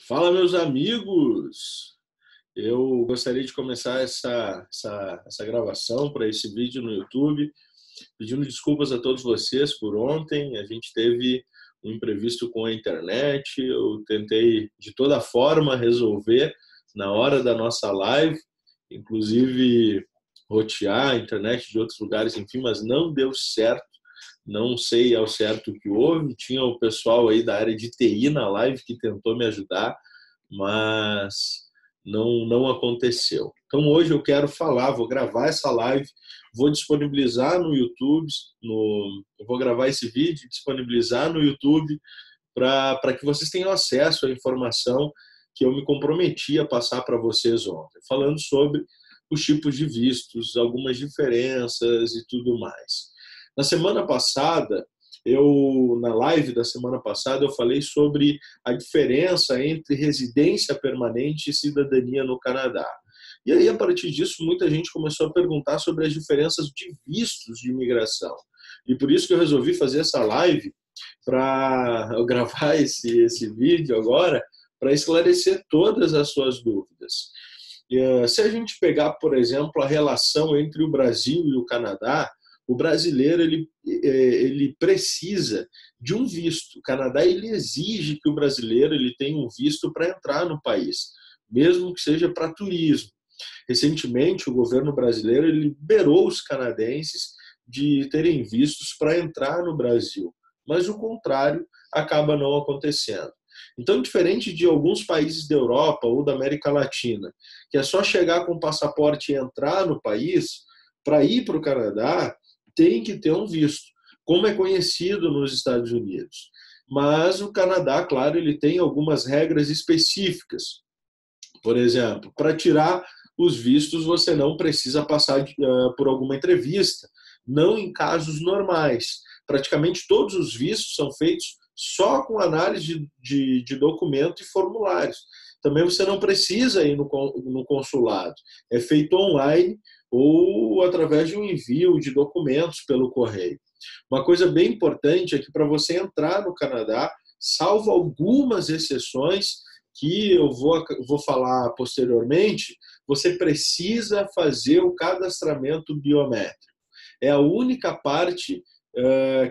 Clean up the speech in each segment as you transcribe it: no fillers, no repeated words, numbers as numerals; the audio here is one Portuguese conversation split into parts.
Fala, meus amigos! Eu gostaria de começar essa gravação para esse vídeo no YouTube, pedindo desculpas a todos vocês por ontem. A gente teve um imprevisto com a internet, eu tentei de toda forma resolver na hora da nossa live, inclusive rotear a internet de outros lugares, enfim, mas não deu certo. Não sei ao certo o que houve. Tinha o pessoal aí da área de TI na live que tentou me ajudar, mas não aconteceu. Então hoje eu quero falar, vou gravar essa live, vou disponibilizar no YouTube, eu vou gravar esse vídeo e disponibilizar no YouTube para que vocês tenham acesso à informação que eu me comprometi a passar para vocês ontem, falando sobre os tipos de vistos, algumas diferenças e tudo mais. Na semana passada, na live da semana passada, eu falei sobre a diferença entre residência permanente e cidadania no Canadá. E aí, a partir disso, muita gente começou a perguntar sobre as diferenças de vistos de imigração. E por isso que eu resolvi fazer essa live, para gravar esse vídeo agora, para esclarecer todas as suas dúvidas. Se a gente pegar, por exemplo, a relação entre o Brasil e o Canadá, o brasileiro ele precisa de um visto. O Canadá ele exige que o brasileiro ele tenha um visto para entrar no país, mesmo que seja para turismo. Recentemente, o governo brasileiro ele liberou os canadenses de terem vistos para entrar no Brasil, mas o contrário acaba não acontecendo. Então, diferente de alguns países da Europa ou da América Latina, que é só chegar com o passaporte e entrar no país, para ir para o Canadá, tem que ter um visto, como é conhecido nos Estados Unidos. Mas o Canadá, claro, ele tem algumas regras específicas. Por exemplo, para tirar os vistos, você não precisa passar por alguma entrevista, não em casos normais. Praticamente todos os vistos são feitos só com análise de documento e formulários. Também você não precisa ir no consulado. É feito online ou através de um envio de documentos pelo correio. Uma coisa bem importante é que para você entrar no Canadá, salvo algumas exceções que eu vou falar posteriormente, você precisa fazer o cadastramento biométrico. É a única parte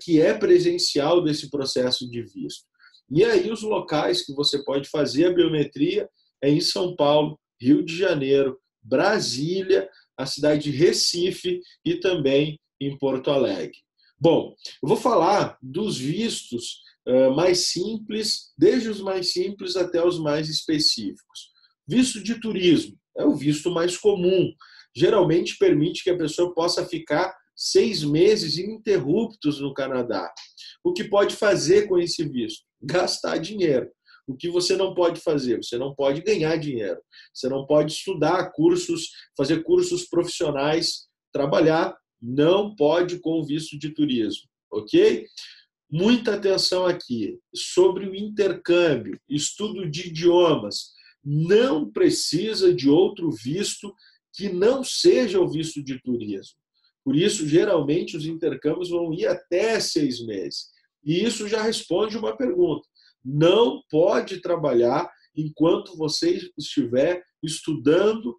que é presencial desse processo de visto. E aí os locais que você pode fazer a biometria é em São Paulo, Rio de Janeiro, Brasília, a cidade de Recife e também em Porto Alegre. Bom, eu vou falar dos vistos mais simples, desde os mais simples até os mais específicos. Visto de turismo é o visto mais comum. Geralmente permite que a pessoa possa ficar 6 meses ininterruptos no Canadá. O que pode fazer com esse visto? Gastar dinheiro. O que você não pode fazer? Você não pode ganhar dinheiro. Você não pode estudar cursos, fazer cursos profissionais, trabalhar. Não pode com visto de turismo, ok? Muita atenção aqui sobre o intercâmbio, estudo de idiomas. Não precisa de outro visto que não seja o visto de turismo. Por isso, geralmente, os intercâmbios vão ir até 6 meses. E isso já responde uma pergunta. Não pode trabalhar enquanto você estiver estudando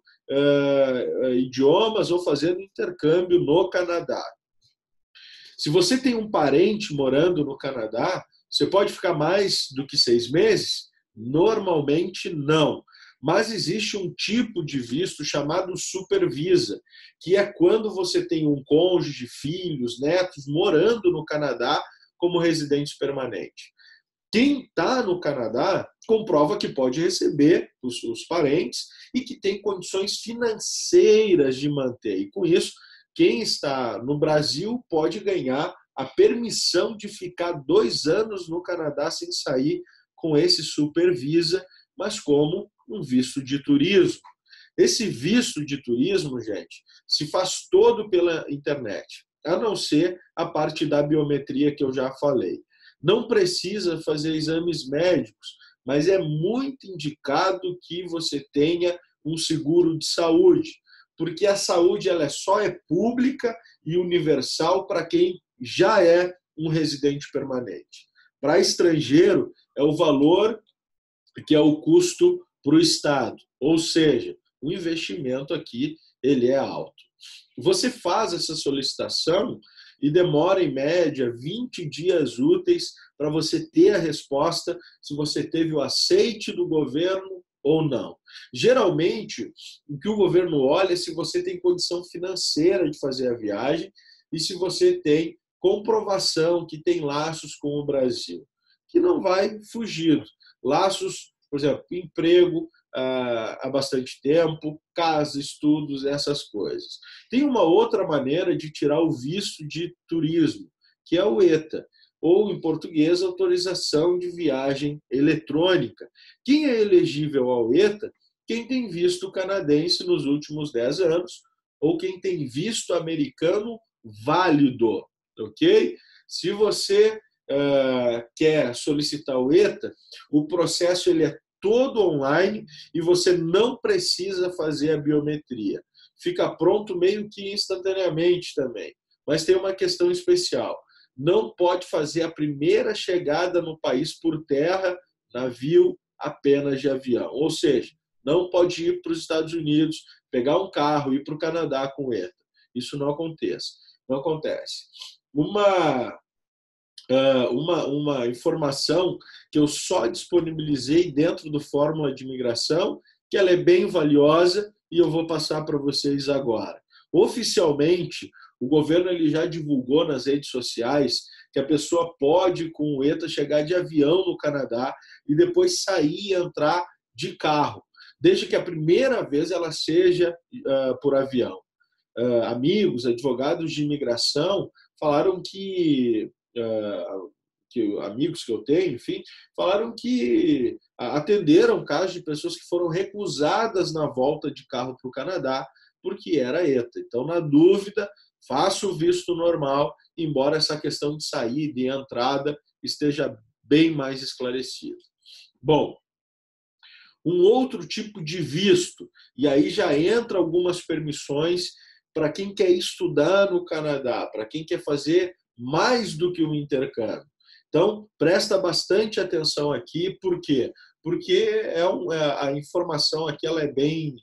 idiomas ou fazendo intercâmbio no Canadá. Se você tem um parente morando no Canadá, você pode ficar mais do que 6 meses? Normalmente não. Mas existe um tipo de visto chamado supervisa, que é quando você tem um cônjuge, filhos, netos morando no Canadá como residente permanente. Quem está no Canadá comprova que pode receber os parentes e que tem condições financeiras de manter. E com isso, quem está no Brasil pode ganhar a permissão de ficar 2 anos no Canadá sem sair com esse supervisa, mas como um visto de turismo. Esse visto de turismo, gente, se faz todo pela internet, a não ser a parte da biometria que eu já falei. Não precisa fazer exames médicos, mas é muito indicado que você tenha um seguro de saúde, porque a saúde ela só é pública e universal para quem já é um residente permanente. Para estrangeiro, é o valor que é o custo para o Estado. Ou seja, o investimento aqui ele é alto. Você faz essa solicitação e demora, em média, 20 dias úteis para você ter a resposta se você teve o aceite do governo ou não. Geralmente, o que o governo olha é se você tem condição financeira de fazer a viagem e se você tem comprovação que tem laços com o Brasil, que não vai fugir. Laços, por exemplo, emprego há bastante tempo, casa, estudos, essas coisas. Tem uma outra maneira de tirar o visto de turismo, que é o ETA, ou em português, autorização de viagem eletrônica. Quem é elegível ao ETA? Quem tem visto canadense nos últimos 10 anos, ou quem tem visto americano válido, ok? Se você quer solicitar o ETA, o processo ele é todo online e você não precisa fazer a biometria. Fica pronto meio que instantaneamente também. Mas tem uma questão especial. Não pode fazer a primeira chegada no país por terra, navio, apenas de avião. Ou seja, não pode ir para os Estados Unidos, pegar um carro e ir para o Canadá com o ETA. Isso não acontece. Não acontece. Uma informação que eu só disponibilizei dentro do Fórmula de Imigração, que ela é bem valiosa e eu vou passar para vocês agora. Oficialmente, o governo ele já divulgou nas redes sociais que a pessoa pode, com o ETA, chegar de avião no Canadá e depois sair e entrar de carro, desde que a primeira vez ela seja por avião. Amigos, advogados de imigração falaram que amigos que eu tenho, enfim, falaram que atenderam casos de pessoas que foram recusadas na volta de carro para o Canadá porque era ETA. Então, na dúvida, faça o visto normal, embora essa questão de saída e entrada esteja bem mais esclarecida. Bom, um outro tipo de visto, e aí já entra algumas permissões para quem quer estudar no Canadá, para quem quer fazer mais do que um intercâmbio. Então, presta bastante atenção aqui, por quê? Porque a informação aqui ela é bem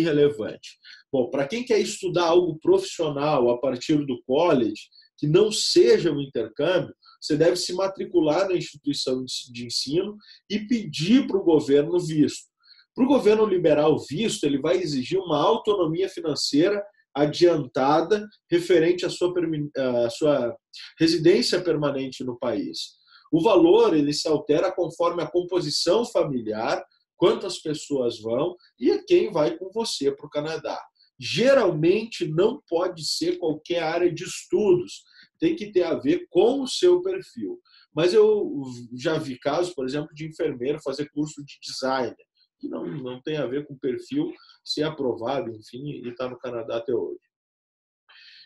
relevante. Bom, para quem quer estudar algo profissional a partir do college, que não seja um intercâmbio, você deve se matricular na instituição de ensino e pedir para o governo visto. Para o governo liberar o visto, ele vai exigir uma autonomia financeira adiantada referente à sua residência permanente no país. O valor ele se altera conforme a composição familiar, quantas pessoas vão e quem vai com você para o Canadá. Geralmente não pode ser qualquer área de estudos, tem que ter a ver com o seu perfil. Mas eu já vi casos, por exemplo, de enfermeiro fazer curso de designer, que não tem a ver com o perfil, ser aprovado, enfim, e está no Canadá até hoje.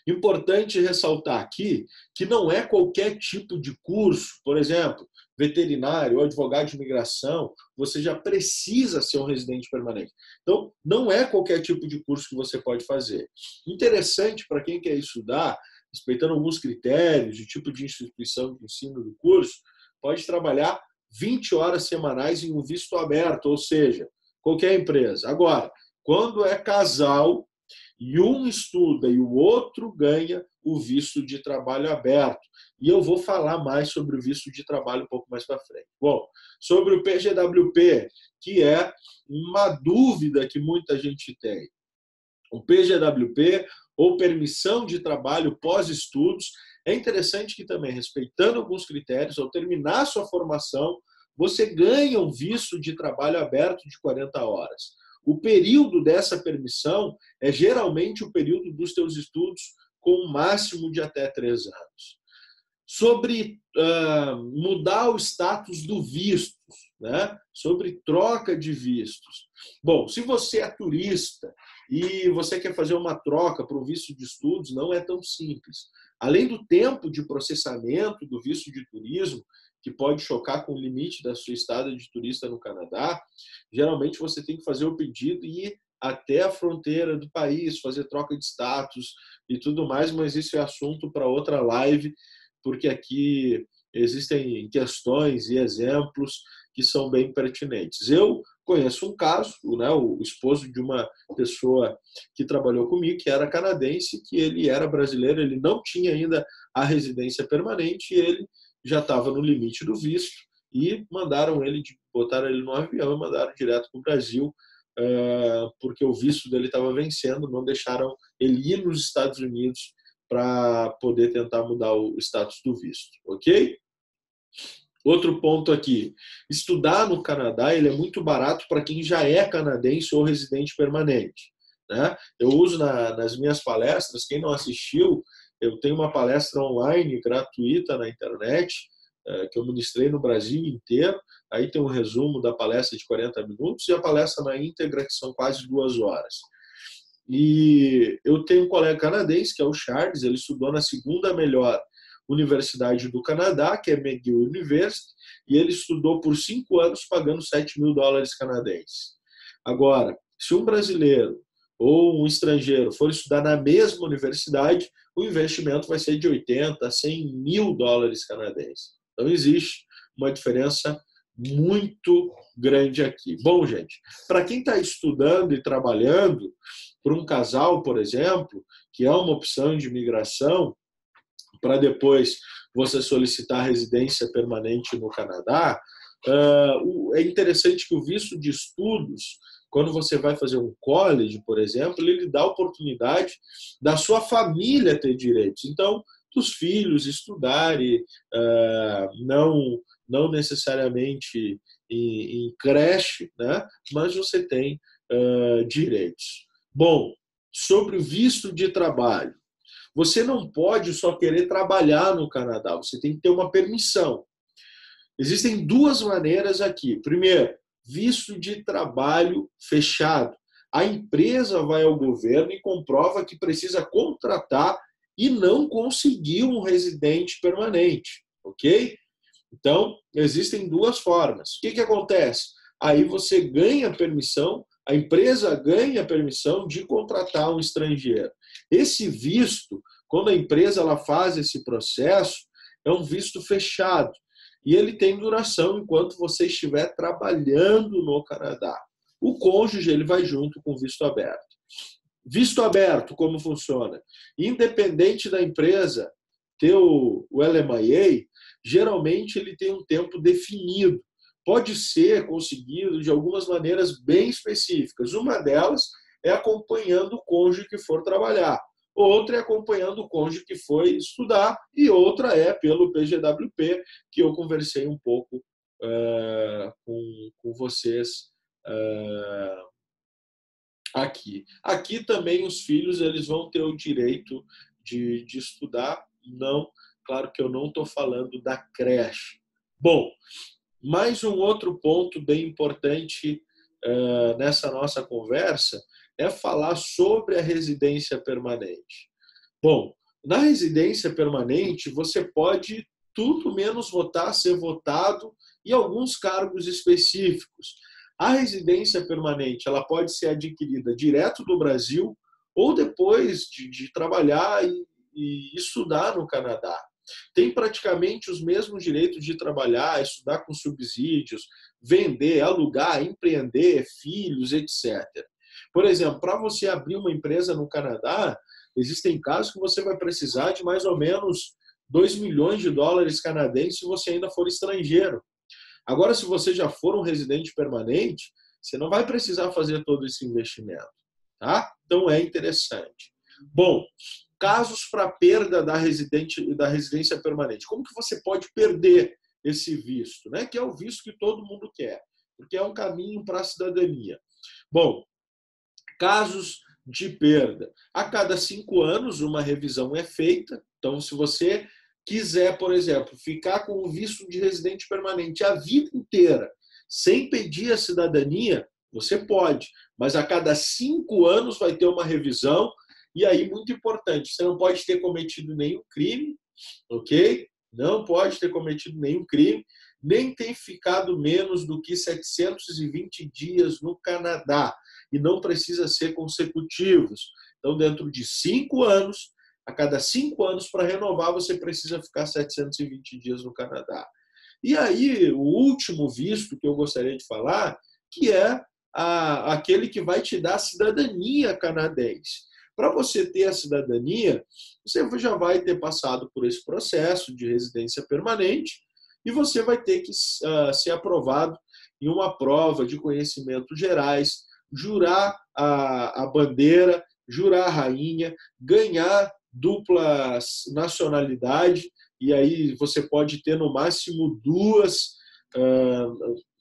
Importante ressaltar aqui que não é qualquer tipo de curso, por exemplo, veterinário ou advogado de imigração, você já precisa ser um residente permanente. Então, não é qualquer tipo de curso que você pode fazer. Interessante para quem quer estudar, respeitando alguns critérios, o tipo de instituição de ensino do curso, pode trabalhar 20 horas semanais em um visto aberto, ou seja, qualquer empresa. Agora, quando é casal e um estuda e o outro ganha o visto de trabalho aberto. E eu vou falar mais sobre o visto de trabalho um pouco mais para frente. Bom, sobre o PGWP, que é uma dúvida que muita gente tem. O PGWP, ou Permissão de Trabalho Pós-Estudos, é interessante que também, respeitando alguns critérios, ao terminar sua formação, você ganha um visto de trabalho aberto de 40 horas. O período dessa permissão é geralmente o período dos teus estudos com um máximo de até 3 anos. Sobre mudar o status do visto, né? Sobre troca de vistos. Bom, se você é turista e você quer fazer uma troca para um visto de estudos, não é tão simples. Além do tempo de processamento do visto de turismo, que pode chocar com o limite da sua estada de turista no Canadá, geralmente você tem que fazer o pedido e ir até a fronteira do país, fazer troca de status e tudo mais, mas isso é assunto para outra live, porque aqui existem questões e exemplos que são bem pertinentes. Eu conheço um caso, né, o esposo de uma pessoa que trabalhou comigo, que era canadense, que ele era brasileiro, ele não tinha ainda a residência permanente e ele já estava no limite do visto e botaram ele no avião e mandaram direto para o Brasil, porque o visto dele estava vencendo, não deixaram ele ir nos Estados Unidos para poder tentar mudar o status do visto, ok? Outro ponto aqui, estudar no Canadá ele é muito barato para quem já é canadense ou residente permanente, né? Eu uso nas minhas palestras, quem não assistiu, eu tenho uma palestra online gratuita na internet, que eu ministrei no Brasil inteiro, aí tem um resumo da palestra de 40 minutos e a palestra na íntegra, que são quase 2 horas. E eu tenho um colega canadense, que é o Charles, ele estudou na segunda melhor universidade do Canadá, que é McGill University, e ele estudou por 5 anos pagando $7.000 canadenses. Agora, se um brasileiro ou um estrangeiro for estudar na mesma universidade, o investimento vai ser de 80 a 100 mil dólares canadenses. Então, existe uma diferença muito grande aqui. Bom, gente, para quem está estudando e trabalhando, para um casal, por exemplo, que é uma opção de imigração, para depois você solicitar residência permanente no Canadá, é interessante que o visto de estudos, quando você vai fazer um college, por exemplo, ele dá a oportunidade da sua família ter direitos. Então, dos filhos estudarem, não necessariamente em creche, né? Mas você tem direitos. Bom, sobre o visto de trabalho. Você não pode só querer trabalhar no Canadá, você tem que ter uma permissão. Existem 2 maneiras aqui. Primeiro, visto de trabalho fechado. A empresa vai ao governo e comprova que precisa contratar e não conseguiu um residente permanente, ok? Então, existem 2 formas. O que acontece? Aí você ganha permissão, a empresa ganha permissão de contratar um estrangeiro. Esse visto, quando a empresa ela faz esse processo, é um visto fechado. E ele tem duração enquanto você estiver trabalhando no Canadá. O cônjuge ele vai junto com o visto aberto. Visto aberto, como funciona? Independente da empresa ter o LMIA, geralmente ele tem um tempo definido. Pode ser conseguido de algumas maneiras bem específicas. Uma delas é acompanhando o cônjuge que for trabalhar. Outra é acompanhando o cônjuge que foi estudar. E outra é pelo PGWP, que eu conversei um pouco com vocês aqui. Aqui também os filhos eles vão ter o direito de estudar. Não, claro que eu não estou falando da creche. Bom, mais um outro ponto bem importante nessa nossa conversa é falar sobre a residência permanente. Bom, na residência permanente você pode tudo menos votar, ser votado em alguns cargos específicos. A residência permanente ela pode ser adquirida direto do Brasil ou depois de trabalhar e estudar no Canadá. Tem praticamente os mesmos direitos de trabalhar, estudar com subsídios, vender, alugar, empreender, filhos, etc. Por exemplo, para você abrir uma empresa no Canadá, existem casos que você vai precisar de mais ou menos $2 milhões canadenses se você ainda for estrangeiro. Agora, se você já for um residente permanente, você não vai precisar fazer todo esse investimento. Tá? Então, é interessante. Bom, casos para perda da residência permanente. Como que você pode perder esse visto? Né? Que é o visto que todo mundo quer, porque é um caminho para a cidadania. Bom, casos de perda. A cada 5 anos, uma revisão é feita. Então, se você quiser, por exemplo, ficar com o visto de residente permanente a vida inteira, sem pedir a cidadania, você pode. Mas a cada 5 anos vai ter uma revisão. E aí, muito importante, você não pode ter cometido nenhum crime, ok? Não pode ter cometido nenhum crime, nem ter ficado menos do que 720 dias no Canadá. E não precisa ser consecutivos. Então, dentro de 5 anos, A cada 5 anos, para renovar, você precisa ficar 720 dias no Canadá. E aí, o último visto que eu gostaria de falar, que é aquele que vai te dar a cidadania canadense. Para você ter a cidadania, você já vai ter passado por esse processo de residência permanente e você vai ter que ser aprovado em uma prova de conhecimentos gerais, jurar a bandeira, jurar a rainha, ganhar dupla nacionalidade, e aí você pode ter no máximo 2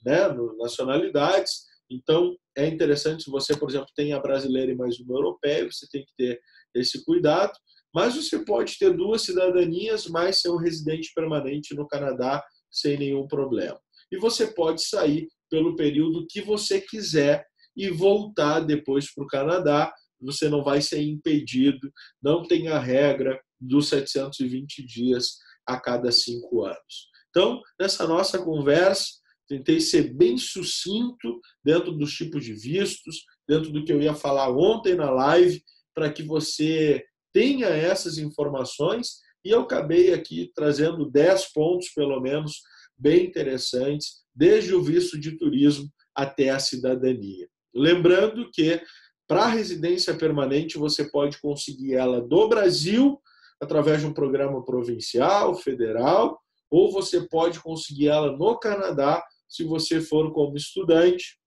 né, nacionalidades. Então, é interessante, se você, por exemplo, tem a brasileira e mais uma europeia, você tem que ter esse cuidado, mas você pode ter 2 cidadanias, mas ser um residente permanente no Canadá sem nenhum problema. E você pode sair pelo período que você quiser e voltar depois para o Canadá. Você não vai ser impedido, não tem a regra dos 720 dias a cada 5 anos. Então, nessa nossa conversa, tentei ser bem sucinto dentro dos tipos de vistos, dentro do que eu ia falar ontem na live, para que você tenha essas informações, e eu acabei aqui trazendo 10 pontos, pelo menos, bem interessantes, desde o visto de turismo até a cidadania. Lembrando que, para a residência permanente, você pode conseguir ela do Brasil, através de um programa provincial, federal, ou você pode conseguir ela no Canadá, se você for como estudante,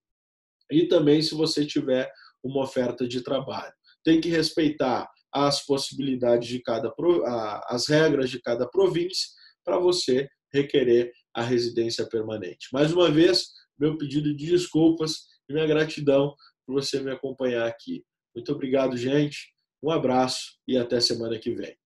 e também se você tiver uma oferta de trabalho. Tem que respeitar as possibilidades de as regras de cada província para você requerer a residência permanente. Mais uma vez, meu pedido de desculpas e minha gratidão por você me acompanhar aqui. Muito obrigado, gente. Um abraço e até semana que vem.